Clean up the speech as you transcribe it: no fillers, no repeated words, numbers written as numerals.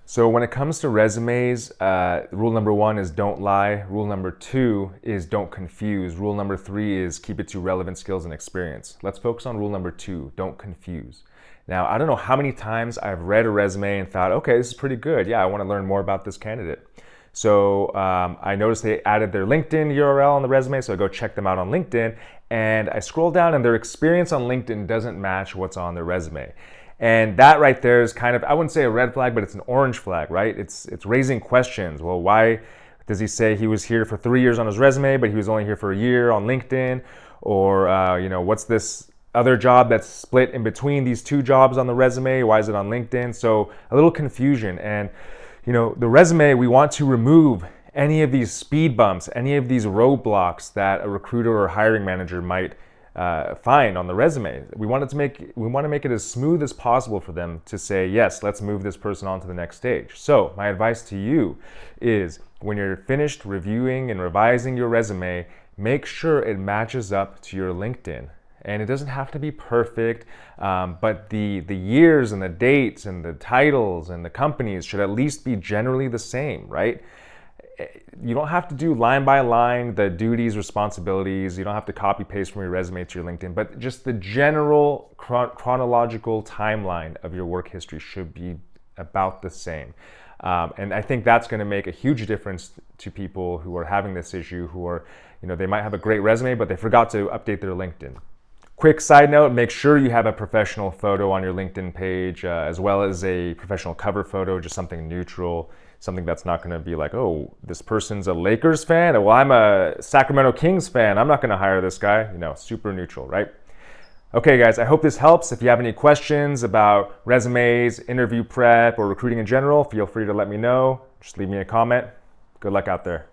So when it comes to resumes, rule number 1 is don't lie. Rule number 2 is don't confuse. Rule number 3 is keep it to relevant skills and experience. Let's focus on rule number 2, don't confuse. Now, I don't know how many times I've read a resume and thought, okay, this is pretty good. Yeah, I want to learn more about this candidate. So I noticed they added their LinkedIn URL on the resume, so I go check them out on LinkedIn, and I scroll down and their experience on LinkedIn doesn't match what's on their resume. And that right there is kind of, I wouldn't say a red flag, but it's an orange flag, right? It's raising questions. Well, why does he say he was here for 3 years on his resume, but he was only here for a year on LinkedIn? Or, what's this other job that's split in between these 2 jobs on the resume? Why is it on LinkedIn? So a little confusion. And, the resume, we want to remove any of these speed bumps, any of these roadblocks that a recruiter or hiring manager might find on the resume. We want to make it as smooth as possible for them to say, yes, let's move this person on to the next stage. So my advice to you is when you're finished reviewing and revising your resume, make sure it matches up to your LinkedIn. And it doesn't have to be perfect, but the years and the dates and the titles and the companies should at least be generally the same, right? You don't have to do line by line the duties, responsibilities. You don't have to copy paste from your resume to your LinkedIn, but just the general chronological timeline of your work history should be about the same. And I think that's going to make a huge difference to people who are having this issue, who are, they might have a great resume, but they forgot to update their LinkedIn. Quick side note, make sure you have a professional photo on your LinkedIn page, as well as a professional cover photo, just something neutral, something that's not going to be like, oh, this person's a Lakers fan? Well, I'm a Sacramento Kings fan. I'm not going to hire this guy. Super neutral, right? Okay, guys, I hope this helps. If you have any questions about resumes, interview prep, or recruiting in general, feel free to let me know. Just leave me a comment. Good luck out there.